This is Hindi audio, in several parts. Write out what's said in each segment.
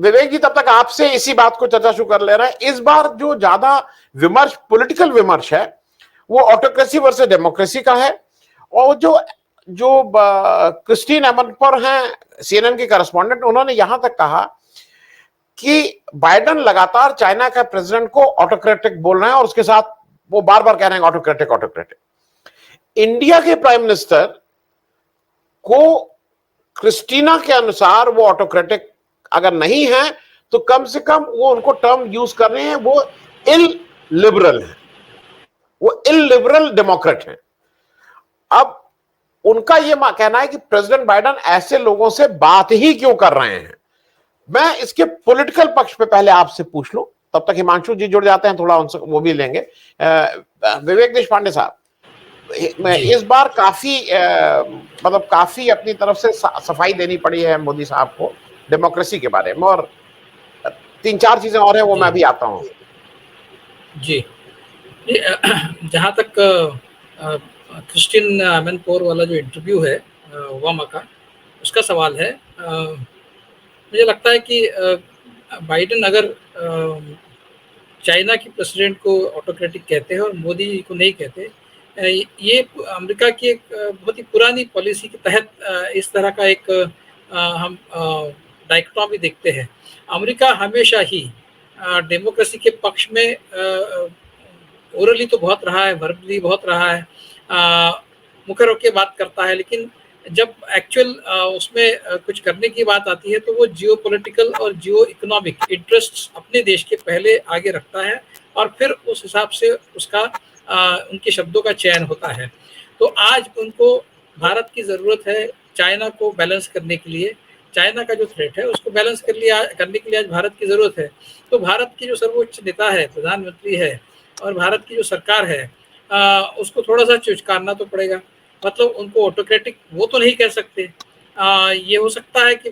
विवेक जी, तब तक आपसे इसी बात को चर्चा शुरू कर ले रहे हैं। इस बार जो ज्यादा विमर्श, पॉलिटिकल विमर्श है, वो ऑटोक्रेसी वर्सेस डेमोक्रेसी का है। और जो जो क्रिस्टीन एमनपर हैं, सीएनएन के करस्पॉन्डेंट, उन्होंने यहां तक कहा कि बाइडेन लगातार चाइना के प्रेसिडेंट को ऑटोक्रेटिक बोल रहे हैं और उसके साथ वो बार बार कह रहे हैं ऑटोक्रेटिक ऑटोक्रेटिक। इंडिया के प्राइम मिनिस्टर को क्रिस्टीना के अनुसार वो ऑटोक्रेटिक अगर नहीं है तो कम से कम वो उनको टर्म यूज कर रहे हैं, वो इल लिबरल है, वो इल लिबरल डेमोक्रेट है। अब उनका ये कहना है कि प्रेसिडेंट बाइडेन ऐसे लोगों से बात ही क्यों कर रहे हैं। मैं इसके पॉलिटिकल पक्ष पे पहले आपसे पूछ लूं, तब तक हिमांशु जी जुड़ जाते हैं, थोड़ा उनसे वो भी लेंगे। विवेक देशपांडे साहब, इस बार काफी मतलब काफी अपनी तरफ से सफाई देनी पड़ी है मोदी साहब को डेमोक्रेसी के बारे में, और 3-4 चीजें और हैं, वो मैं भी आता हूं जी। जहां तक क्रिस्टिन एमनपोर वाला जो इंटरव्यू है ओबामा का, उसका सवाल है, मुझे लगता है कि बाइडेन अगर चाइना की प्रेसिडेंट को ऑटोक्रेटिक कहते हैं और मोदी जी को नहीं कहते, ये अमेरिका की एक बहुत ही पुरानी पॉलिसी के तहत इस तरह का एक हम डायकोटॉमी देखते हैं। अमेरिका हमेशा ही डेमोक्रेसी के पक्ष में ओरली तो बहुत रहा है, वर्बली बहुत रहा है, मुखर होकर बात करता है, लेकिन जब एक्चुअल उसमें कुछ करने की बात आती है तो वो जियो पॉलिटिकल और जियो इकोनॉमिक इंटरेस्ट्स अपने देश के पहले आगे रखता है और फिर उस हिसाब से उसका उनके शब्दों का चयन होता है। तो आज उनको भारत की ज़रूरत है चाइना को बैलेंस करने के लिए। चाइना का जो थ्रेट है उसको बैलेंस करने के लिए आज भारत की ज़रूरत है। तो भारत की जो सर्वोच्च नेता है, प्रधानमंत्री है, और भारत की जो सरकार है, उसको थोड़ा सा चुचकारना तो पड़ेगा। मतलब उनको ऑटोक्रेटिक वो तो नहीं कह सकते। ये हो सकता है कि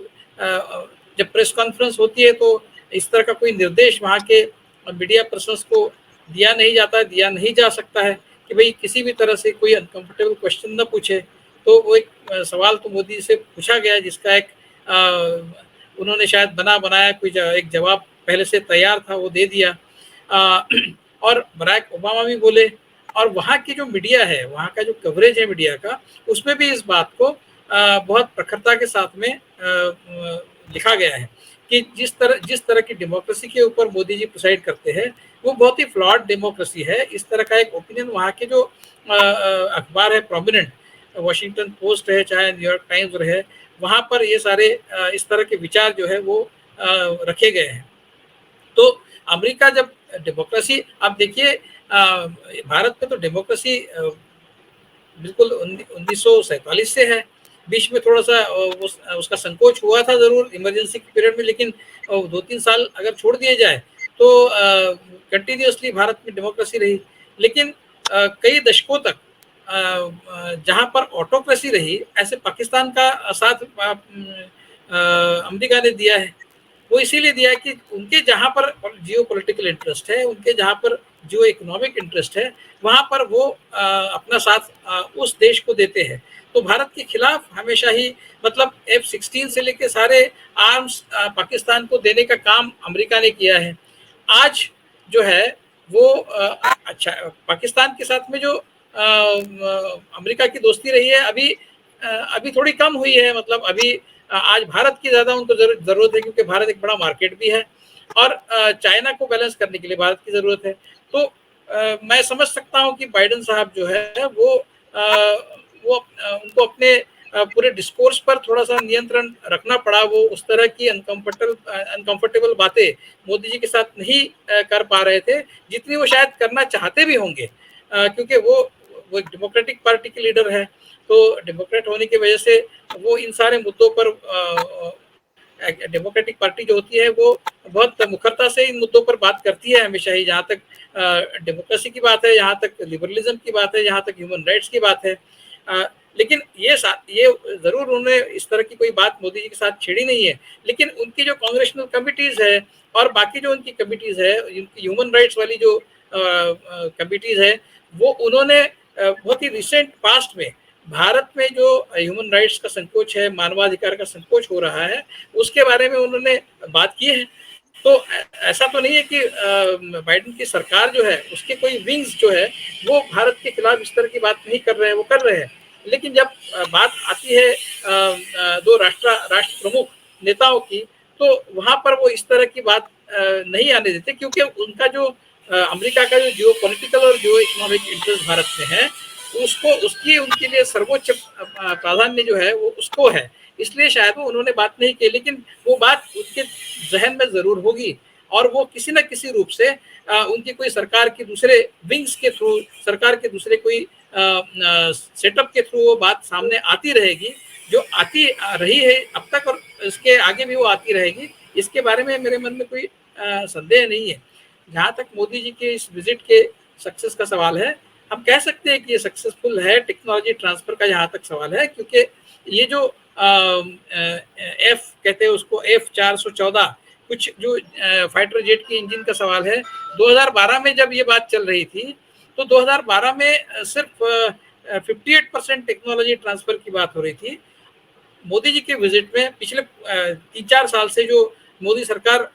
जब प्रेस कॉन्फ्रेंस होती है तो इस तरह का कोई निर्देश वहाँ के मीडिया पर्सन्स को दिया नहीं जाता है, दिया नहीं जा सकता है कि भाई किसी भी तरह से कोई अनकंफर्टेबल क्वेश्चन न पूछे। तो वो एक सवाल तो मोदी से पूछा गया जिसका एक उन्होंने शायद बनाया कोई एक जवाब पहले से तैयार था, वो दे दिया। और बराक ओबामा भी बोले, और वहाँ की जो मीडिया है, वहाँ का जो कवरेज है मीडिया का, उसमें भी इस बात को बहुत प्रखरता के साथ में लिखा गया है कि जिस तरह की डेमोक्रेसी के ऊपर मोदी जी प्रिसाइड करते हैं वो बहुत ही फ्लॉड डेमोक्रेसी है। इस तरह का एक ओपिनियन वहाँ के जो अखबार है प्रोमिनेंट, वॉशिंगटन पोस्ट है चाहे न्यूयॉर्क टाइम्स रहे, वहाँ पर ये सारे इस तरह के विचार जो है वो रखे गए हैं। तो अमेरिका जब डेमोक्रेसी, आप देखिए भारत में तो डेमोक्रेसी बिल्कुल 1947 से है। बीच में थोड़ा सा उसका संकोच हुआ था जरूर इमरजेंसी के पीरियड में, लेकिन 2-3 साल अगर छोड़ दिए जाए तो कंटिन्यूसली भारत में डेमोक्रेसी रही। लेकिन कई दशकों तक जहां पर ऑटोक्रेसी रही, ऐसे पाकिस्तान का साथ अमेरिका ने दिया है। वो इसीलिए दिया है कि उनके जहां पर जियो पॉलिटिकल इंटरेस्ट है, उनके जहां पर जियो इकोनॉमिक इंटरेस्ट है, वहां पर वो अपना साथ उस देश को देते हैं। तो भारत के खिलाफ हमेशा ही मतलब F-16 से लेके सारे आर्म्स पाकिस्तान को देने का काम अमेरिका ने किया है। आज जो है वो अच्छा पाकिस्तान के साथ में जो अमेरिका की दोस्ती रही है अभी थोड़ी कम हुई है। मतलब अभी आज भारत की ज़्यादा उनको ज़रूरत है क्योंकि भारत एक बड़ा मार्केट भी है और चाइना को बैलेंस करने के लिए भारत की ज़रूरत है। तो मैं समझ सकता हूं कि बाइडेन साहब जो है वो उनको अपने पूरे डिस्कोर्स पर थोड़ा सा नियंत्रण रखना पड़ा। वो उस तरह की अनकंफर्टेबल बातें मोदी जी के साथ नहीं कर पा रहे थे जितनी वो शायद करना चाहते भी होंगे, क्योंकि वो एक डेमोक्रेटिक पार्टी के लीडर है। तो डेमोक्रेट होने की वजह से वो इन सारे मुद्दों पर डेमोक्रेटिक पार्टी जो होती है वो बहुत मुखरता से इन मुद्दों पर बात करती है हमेशा ही। जहाँ तक डेमोक्रेसी की बात है, जहाँ तक लिबरलिज्म की बात है, जहाँ तक ह्यूमन राइट्स की बात है। लेकिन ये जरूर उन्होंने इस तरह की कोई बात मोदी जी के साथ छेड़ी नहीं है। लेकिन उनकी जो कांग्रेशनल कमिटीज है और बाकी जो उनकी कमिटीज है, ह्यूमन राइट्स वाली जो कमिटीज है, वो उन्होंने बहुत ही रिसेंट पास्ट में भारत में जो ह्यूमन राइट्स का संकोच है, मानवाधिकार का संकोच हो रहा है, उसके बारे में उन्होंने बात की है। तो ऐसा तो नहीं है कि बाइडेन की सरकार जो है उसके कोई विंग्स जो है वो भारत के खिलाफ इस तरह की बात नहीं कर रहे हैं, वो कर रहे हैं। लेकिन जब बात आती है दो राष्ट्र प्रमुख नेताओं की, तो वहां पर वो इस तरह की बात नहीं आने देते, क्योंकि उनका जो अमेरिका का जो जियो पॉलिटिकल और जियो इकोनॉमिक इंटरेस्ट भारत में है, उसको उसकी उनके लिए सर्वोच्च प्राधान्य जो है वो उसको है। इसलिए शायद वो उन्होंने बात नहीं की, लेकिन वो बात उनके जहन में जरूर होगी, और वो किसी न किसी रूप से उनकी कोई सरकार के दूसरे विंग्स के थ्रू, सरकार के दूसरे कोई सेटअप के थ्रू वो बात सामने आती रहेगी, जो आती रही है अब तक, और इसके आगे भी वो आती रहेगी। इसके बारे में मेरे मन में कोई संदेह नहीं है। जहाँ तक मोदी जी के इस विजिट के सक्सेस का सवाल है, हम कह सकते हैं कि ये सक्सेसफुल है टेक्नोलॉजी ट्रांसफर का, जहाँ तक सवाल है, क्योंकि ये जो एफ कहते हैं उसको, F-414 कुछ जो फाइटर जेट की इंजन का सवाल है, 2012 में जब ये बात चल रही थी, तो 2012 में सिर्फ 58% टेक्नोलॉजी ट्रांसफर की बात हो रही थी। मोदी जी के विजिट में पिछले 3-4 साल से जो मोदी सरकार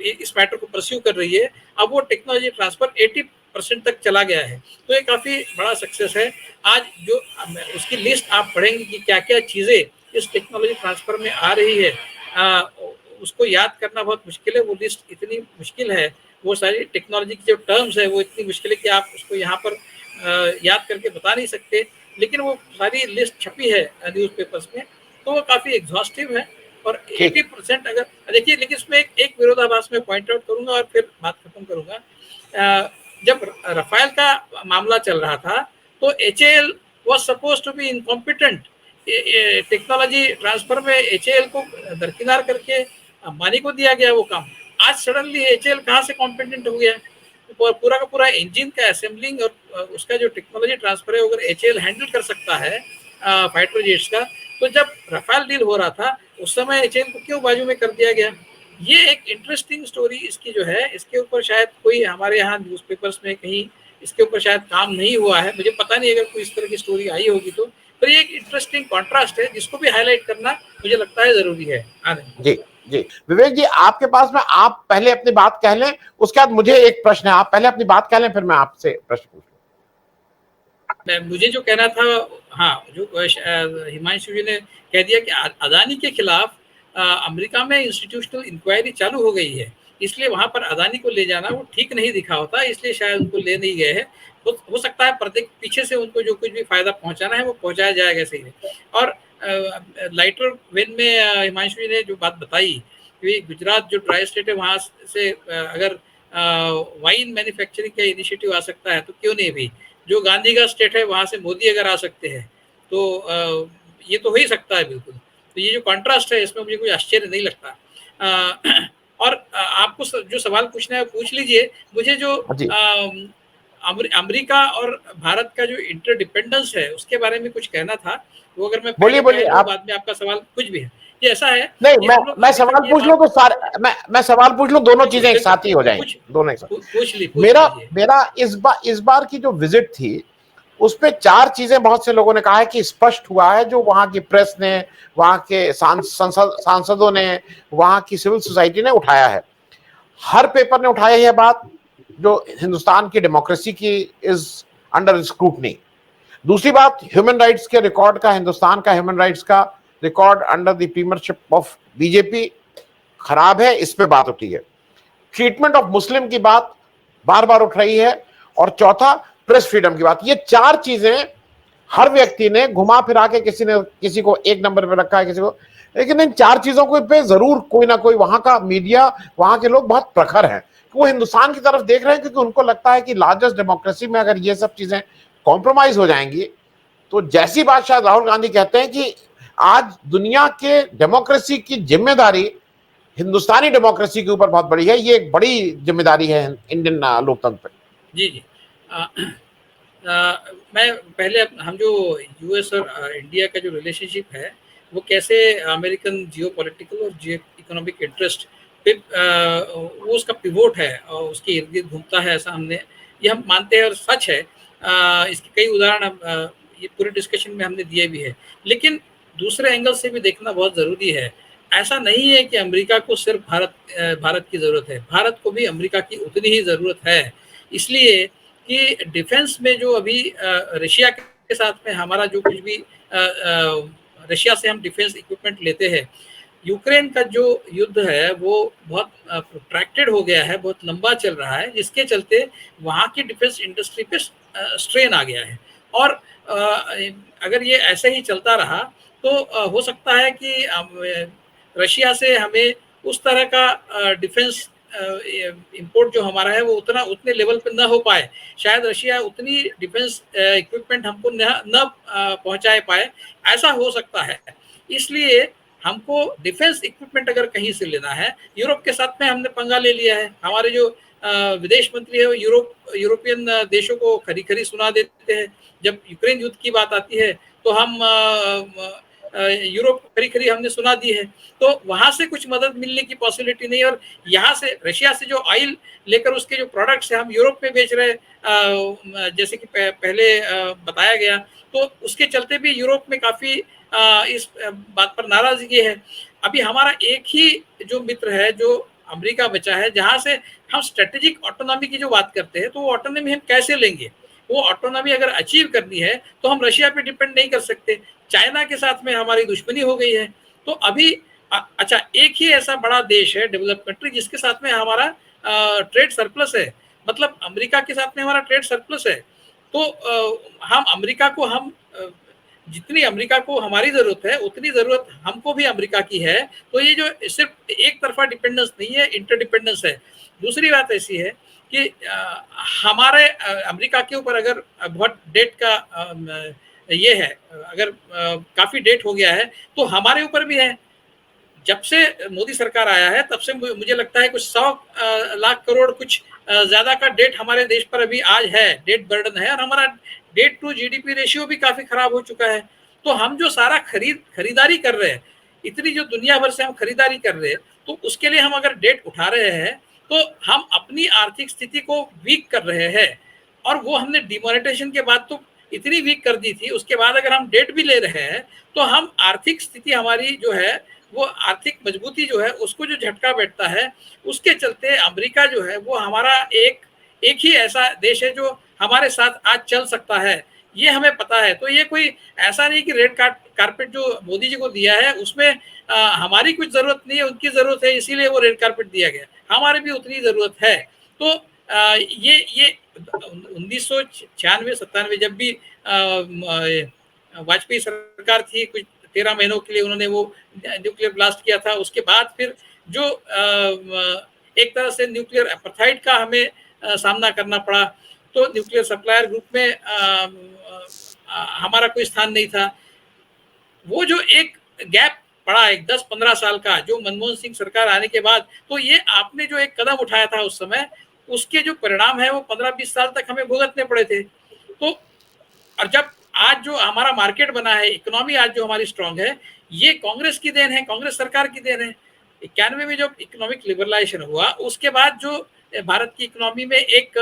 इस मैटर को परस्यू कर रही है, अब वो टेक्नोलॉजी ट्रांसफर 80% तक चला गया है। तो ये काफ़ी बड़ा सक्सेस है। आज जो उसकी लिस्ट आप पढ़ेंगे कि क्या क्या चीज़ें इस टेक्नोलॉजी ट्रांसफर में आ रही है, उसको याद करना बहुत मुश्किल है। वो लिस्ट इतनी मुश्किल है, वो सारी टेक्नोलॉजी की जो टर्म्स है वो इतनी मुश्किल है कि आप उसको यहाँ पर याद करके बता नहीं सकते। लेकिन वो सारी लिस्ट छपी है न्यूज़पेपर्स में, तो वो काफ़ी एग्जॉस्टिव है। और 80% अगर देखिए, लेकिन इसमें एक विरोधाभास में पॉइंट आउट करूंगा और फिर बात खत्म करूंगा। जब राफेल का मामला चल रहा था, तो HAL was suppose to be incompetent. Technology transfer में HAL को दरकिनार करके अंबानी को दिया गया वो काम। आज सडनली HAL कहाँ से कॉम्पिटेंट हो गया? पूरा का पूरा इंजन का असेंबलिंग और उसका जो टेक्नोलॉजी ट्रांसफर है, अगर HAL हैंडल कर सकता है फाइटर जेट्स का, तो जब राफेल डील हो रहा था उस समय HAL को क्यों बाजू में कर दिया गया? ये एक इंटरेस्टिंग स्टोरी इसकी जो है, इसके ऊपर शायद कोई हमारे यहाँ न्यूज़पेपर्स में कहीं इसके ऊपर शायद काम नहीं हुआ है, मुझे पता नहीं, अगर कोई इस तरह की स्टोरी आई होगी तो। पर ये एक इंटरेस्टिंग कॉन्ट्रास्ट है जिसको भी हाईलाइट करना मुझे लगता है जरूरी है। जी जी, विवेक जी आपके पास में, आप पहले अपनी बात कह लें, उसके बाद मुझे एक प्रश्न है। आप पहले अपनी बात कह लें, फिर मैं आपसे प्रश्न पूछूं। मुझे जो कहना था, हाँ, जो हिमांशु जी ने कह दिया कि अदानी के खिलाफ अमेरिका में इंस्टीट्यूशनल इंक्वायरी चालू हो गई है, इसलिए वहां पर अदानी को ले जाना वो ठीक नहीं दिखा होता, इसलिए शायद उनको ले नहीं गए हैं। तो हो सकता है प्रत्येक पीछे से उनको जो कुछ भी फायदा पहुंचाना है वो पहुंचाया जाएगा सही है। और लाइटर वेन में हिमांशु जी ने जो बात बताई कि गुजरात जो ड्राई स्टेट है, वहां से अगर वाइन मैन्युफैक्चरिंग का इनिशिएटिव आ सकता है तो क्यों नहीं भी। जो गांधी का स्टेट है वहां से मोदी अगर आ सकते हैं तो ये तो हो ही सकता है बिल्कुल। तो ये जो कॉन्ट्रास्ट है इसमें मुझे कोई आश्चर्य नहीं लगता। और आपको जो सवाल पूछना है पूछ लीजिए। मुझे जो अमेरिका और भारत का जो इंटरडिपेंडेंस है उसके बारे में कुछ कहना था, वो अगर मैं बोलिए आप। बाद में आपका सवाल कुछ भी है, ये ऐसा है नहीं, मैं सवाल पूछ लूं तो सारे, मैं सवाल पूछ लूं, दोनों चीजें एक साथ ही हो जाएंगी, दोनों एक साथ। पूछ ली। मेरा इस बार की जो विजिट थी उसपे 4 चीजें बहुत से लोगों ने कहा है कि स्पष्ट हुआ है, जो वहां की प्रेस ने, वहां के सांसदों ने, वहां की सिविल सोसाइटी ने उठाया है। हर पेपर ने उठाया यह बात, जो हिंदुस्तान की डेमोक्रेसी की इज अंडर स्क्रूटनी। दूसरी बात, ह्यूमन राइट्स के रिकॉर्ड का, हिंदुस्तान का ह्यूमन राइट्स का record under the Premiership of BJP खराब है, इस पे बात उठी है। ट्रीटमेंट ऑफ मुस्लिम की बात बार बार उठ रही है। और चौथा, प्रेस फ्रीडम की बात। ये 4 चीजें हर व्यक्ति ने घुमा फिरा के किसी को एक नंबर पे रखा है, किसी को, लेकिन इन 4 चीजों को पे जरूर कोई ना कोई, वहां का मीडिया, वहां के लोग बहुत प्रखर हैं, वो हिंदुस्तान की तरफ देख रहे हैं, क्योंकि उनको लगता है कि लार्जेस्ट डेमोक्रेसी में अगर ये सब चीजें कॉम्प्रोमाइज हो जाएंगी, तो जैसी बात शायद राहुल गांधी कहते हैं कि आज दुनिया के डेमोक्रेसी की जिम्मेदारी हिंदुस्तानी डेमोक्रेसी के ऊपर बहुत बड़ी है। ये एक बड़ी जिम्मेदारी है इंडियन लोकतंत्र पर। जी। मैं पहले, हम जो यूएस और इंडिया का जो रिलेशनशिप है वो कैसे अमेरिकन जियो पॉलिटिकल और जियो इकोनॉमिक इंटरेस्ट पे वो उसका पिवोट है और उसके इर्द गिर्द घूमता है, ऐसा ये हम मानते हैं और सच है। इसके कई उदाहरण हम ये पूरे डिस्कशन में हमने दिए भी है। लेकिन दूसरे एंगल से भी देखना बहुत ज़रूरी है। ऐसा नहीं है कि अमेरिका को सिर्फ भारत की ज़रूरत है, भारत को भी अमेरिका की उतनी ही ज़रूरत है। इसलिए कि डिफेंस में जो अभी रशिया के साथ में हमारा जो कुछ भी रशिया से हम डिफेंस इक्विपमेंट लेते हैं, यूक्रेन का जो युद्ध है वो बहुत प्रोट्रैक्टेड हो गया है, बहुत लंबा चल रहा है, जिसके चलते वहाँ की डिफेंस इंडस्ट्री पे स्ट्रेन आ गया है। और अगर ये ऐसे ही चलता रहा तो हो सकता है कि रशिया से हमें उस तरह का डिफेंस इंपोर्ट जो हमारा है वो उतने लेवल पे ना हो पाए। शायद रशिया उतनी डिफेंस इक्विपमेंट हमको न पहुंचाए पाए, ऐसा हो सकता है। इसलिए हमको डिफेंस इक्विपमेंट अगर कहीं से लेना है, यूरोप के साथ में हमने पंगा ले लिया है। हमारे जो विदेश मंत्री है वो यूरोपियन देशों को खरी खरी सुना देते हैं। जब यूक्रेन युद्ध की बात आती है तो हम यूरोप को खरी खरी हमने सुना दी है। तो वहां से कुछ मदद मिलने की पॉसिबिलिटी नहीं है। और यहाँ से रशिया से जो ऑयल लेकर उसके जो प्रोडक्ट्स है हम यूरोप में बेच रहे हैं, जैसे कि पहले बताया गया, तो उसके चलते भी यूरोप में काफी इस बात पर नाराजगी है। अभी हमारा एक ही जो मित्र है जो अमेरिका बचा है, जहां से हम स्ट्रेटेजिक ऑटोनॉमी की जो बात करते हैं, तो वो ऑटोनॉमी हम कैसे लेंगे? वो ऑटोनॉमी अगर अचीव करनी है तो हम रशिया पे डिपेंड नहीं कर सकते। चाइना के साथ में हमारी दुश्मनी हो गई है। तो अभी अच्छा, एक ही ऐसा बड़ा देश है डेवलप कंट्री जिसके साथ में हमारा ट्रेड सरप्लस है, मतलब अमेरिका के साथ में हमारा ट्रेड सरप्लस है। तो हम अमेरिका को जितनी अमेरिका को हमारी जरूरत है उतनी जरूरत हमको भी अमेरिका की है। तो ये जो सिर्फ एक तरफा डिपेंडेंस नहीं है, इंटरडिपेंडेंस है। दूसरी बात ऐसी है कि हमारे अमेरिका के ऊपर अगर बहुत डेट का ये है, अगर काफी डेट हो गया है तो हमारे ऊपर भी है। जब से मोदी सरकार आया है तब से मुझे लगता है कुछ 100 लाख करोड़ कुछ ज्यादा का डेट हमारे देश पर अभी आज है, डेट बर्डन है। और हमारा डेट टू जीडीपी रेशियो भी काफी खराब हो चुका है। तो हम जो सारा खरीदारी कर रहे हैं, इतनी जो दुनिया भर से हम खरीदारी कर रहे हैं, तो उसके लिए हम अगर डेट उठा रहे हैं तो हम अपनी आर्थिक स्थिति को वीक कर रहे हैं। और वो हमने डिमोनेटाइजेशन के बाद तो इतनी वीक कर दी थी, उसके बाद अगर हम डेट भी ले रहे हैं तो हम आर्थिक स्थिति हमारी जो है वो आर्थिक मजबूती जो है उसको जो झटका बैठता है, उसके चलते अमेरिका जो है वो हमारा एक ही ऐसा देश है जो हमारे साथ आज चल सकता है, ये हमें पता है। तो ये कोई ऐसा नहीं कि रेड कारपेट जो मोदी जी को दिया है उसमें हमारी कुछ जरूरत नहीं है, उनकी जरूरत है, इसीलिए वो रेड कारपेट दिया गया। हमारी भी उतनी जरूरत है। तो ये 1996-97 जब भी वाजपेयी सरकार थी, कुछ 13 महीनों के लिए उन्होंने वो न्यूक्लियर ब्लास्ट किया था। उसके बाद फिर जो एक तरह से न्यूक्लियर अपार्थाइड का हमें सामना करना पड़ा। तो न्यूक्लियर सप्लायर ग्रुप में हमारा कोई स्थान नहीं था। वो जो एक गैप पड़ा, एक 10-15 साल का, जो मनमोहन सिंह सरकार आने के बाद, तो ये आपने जो एक कदम उठाया था उस समय, उसके जो परिणाम है वो 15-20 साल तक हमें भुगतने पड़े थे। तो और जब आज जो हमारा मार्केट बना है, इकोनॉमी आज जो हमारी स्ट्रांग है, ये कांग्रेस की देन है, कांग्रेस सरकार की देन है। 91 में जब इकोनॉमिक लिबरलाइजेशन हुआ, उसके बाद जो भारत की इकोनॉमी में एक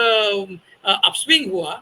अपस्विंग हुआ,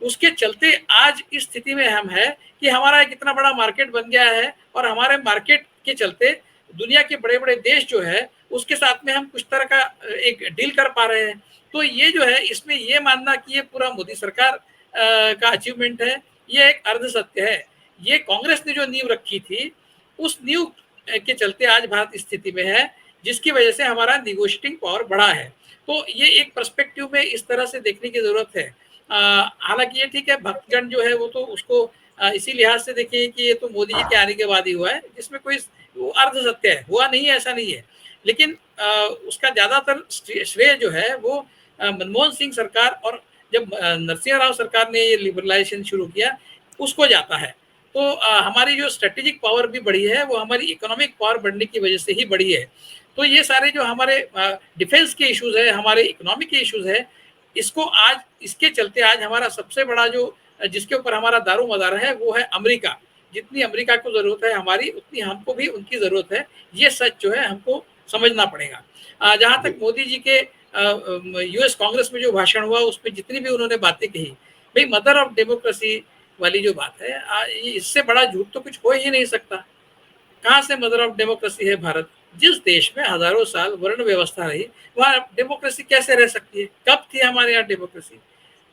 उसके चलते आज इस स्थिति में हम है कि हमारा एक इतना बड़ा मार्केट बन गया है। और हमारे मार्केट के चलते दुनिया के बड़े बड़े देश जो है उसके साथ में हम कुछ तरह का एक डील कर पा रहे हैं। तो ये जो है, इसमें ये मानना कि ये पूरा मोदी सरकार का अचीवमेंट है, ये एक अर्ध सत्य है। ये कांग्रेस ने जो नींव रखी थी, उस नींव के चलते आज भारत इस स्थिति में है, जिसकी वजह से हमारा निगोशिएटिंग पावर बढ़ा है। तो ये एक पर्सपेक्टिव में इस तरह से देखने की जरूरत है। हालांकि ये ठीक है, भक्तगण जो है वो तो उसको इसी लिहाज से देखिए कि ये तो मोदी जी के आने के बाद ही हुआ है, जिसमें कोई वो अर्ध सत्य है, हुआ नहीं है ऐसा नहीं है। लेकिन उसका ज्यादातर श्रेय जो है वो मनमोहन सिंह सरकार और जब नरसिंह राव सरकार ने ये लिबरलाइजेशन शुरू किया उसको जाता है। तो हमारी जो स्ट्रेटेजिक पावर भी बढ़ी है वो हमारी इकोनॉमिक पावर बढ़ने की वजह से ही बढ़ी है। तो ये सारे जो हमारे डिफेंस के इश्यूज है, हमारे इकोनॉमिक के इश्यूज है, इसको आज इसके चलते आज हमारा सबसे बड़ा जो जिसके ऊपर हमारा दारोमदार है वो है अमेरिका। जितनी अमेरिका को जरूरत है हमारी, उतनी हमको भी उनकी जरूरत है। ये सच जो है हमको समझना पड़ेगा। जहां तक मोदी जी के यूएस कांग्रेस में जो भाषण हुआ उसमें जितनी भी उन्होंने बातें कही, भाई मदर ऑफ डेमोक्रेसी वाली जो बात है, इससे बड़ा झूठ तो कुछ हो ही नहीं सकता। कहाँ से मदर ऑफ डेमोक्रेसी है भारत? जिस देश में हजारों साल वर्ण व्यवस्था रही, वहां डेमोक्रेसी कैसे रह सकती है? कब थी हमारे यहाँ डेमोक्रेसी?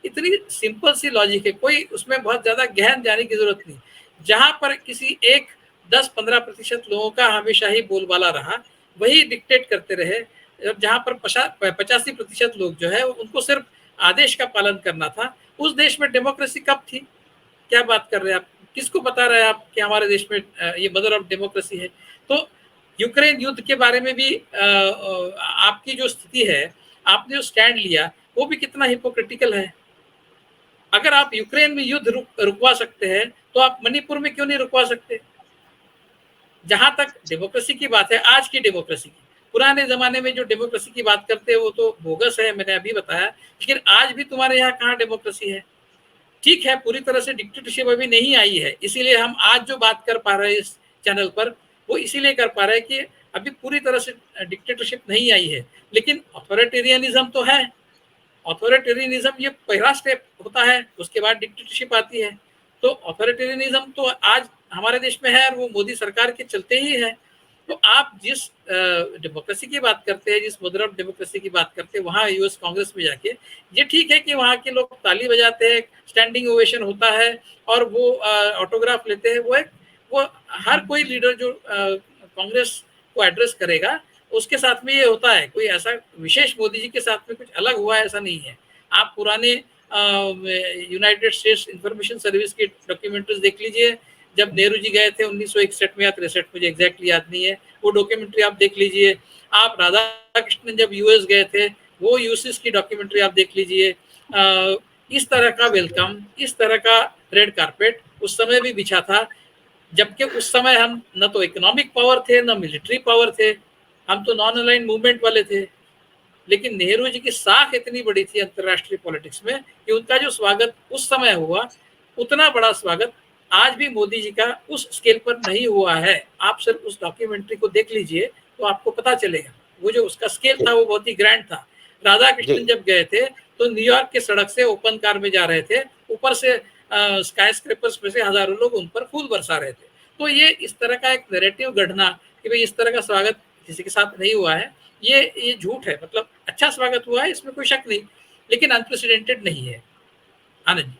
इतनी सिंपल सी लॉजिक है, कोई उसमें बहुत ज्यादा गहन जाने की जरूरत नहीं। जहां पर किसी एक 10-15% लोगों का हमेशा ही बोलबाला रहा, वही डिक्टेट करते रहे, जहां पर 85% लोग जो है उनको सिर्फ आदेश का पालन करना था, उस देश में डेमोक्रेसी कब थी? क्या बात कर रहे हैं आप? किसको बता रहे हैं आप कि हमारे देश में ये मदर ऑफ डेमोक्रेसी है? तो यूक्रेन युद्ध के बारे में भी आपकी जो स्थिति है, आपने जो स्टैंड लिया, वो भी कितना हिपोक्रिटिकल है। अगर आप यूक्रेन में युद्ध रुकवा सकते हैं, तो आप मणिपुर में क्यों नहीं रुकवा सकते? जहां तक डेमोक्रेसी की बात है, आज की डेमोक्रेसी की, पुराने जमाने में जो डेमोक्रेसी की बात करते हैं वो तो बोगस है, मैंने अभी बताया। लेकिन आज भी तुम्हारे यहाँ कहाँ डेमोक्रेसी है? ठीक है, पूरी तरह से डिक्टेटरशिप अभी नहीं आई है, इसीलिए हम आज जो बात कर पा रहे हैं इस चैनल पर, वो इसीलिए कर पा रहे हैं कि अभी पूरी तरह से डिक्टेटरशिप नहीं आई है। लेकिन अथॉरिटेरियनिज्म तो है। अथॉरिटेरियनिज्म ये पहला स्टेप होता है, उसके बाद डिक्टेटरशिप आती है। तो अथॉरिटेरियनिज्म तो आज हमारे देश में है और वो मोदी सरकार के चलते ही है। तो आप जिस डेमोक्रेसी की बात करते हैं, जिस मदर ऑफ डेमोक्रेसी की बात करते हैं, वहाँ यूएस कांग्रेस में जाके, ये ठीक है कि वहाँ के लोग ताली बजाते हैं, स्टैंडिंग ओवेशन होता है और वो ऑटोग्राफ लेते हैं। वो हर कोई लीडर जो कांग्रेस को एड्रेस करेगा, उसके साथ में ये होता है। कोई ऐसा विशेष मोदी जी के साथ में कुछ अलग हुआ ऐसा नहीं है। आप पुराने यूनाइटेड स्टेट्स इंफॉर्मेशन सर्विस की डॉक्यूमेंट्रीज देख लीजिए। जब नेहरू जी गए थे 1961 में या 63, मुझे एग्जैक्टली याद नहीं है, वो डॉक्यूमेंट्री आप देख लीजिए। आप राधा कृष्णन जब यूएस गए थे, वो यूसिस की डॉक्यूमेंट्री आप देख लीजिए। इस तरह का वेलकम, इस तरह का रेड कारपेट उस समय भी बिछा था, जबकि उस समय हम न तो इकोनॉमिक पावर थे, न मिलिट्री पावर थे, हम तो नॉन अलाइन मूवमेंट वाले थे। लेकिन नेहरू जी की साख इतनी बड़ी थी अंतर्राष्ट्रीय पॉलिटिक्स में कि उनका जो स्वागत उस समय हुआ, उतना बड़ा स्वागत आज भी मोदी जी का उस स्केल पर नहीं हुआ है। आप सिर्फ उस डॉक्यूमेंट्री को देख लीजिए तो आपको पता चलेगा। वो जो उसका स्केल था वो बहुत ही ग्रैंड था। राधा कृष्णन जब गए थे तो न्यूयॉर्क के सड़क से ओपन कार में जा रहे थे, ऊपर से स्काई स्क्रैपर्स में से हजारों लोग उन पर फूल बरसा रहे थे। तो ये इस तरह का एक नैरेटिव गढ़ना कि भाई इस तरह का स्वागत किसी के साथ नहीं हुआ है, ये झूठ है। मतलब अच्छा स्वागत हुआ है, इसमें कोई शक नहीं, लेकिन अनप्रेसिडेंटेड नहीं है। आनंद जी।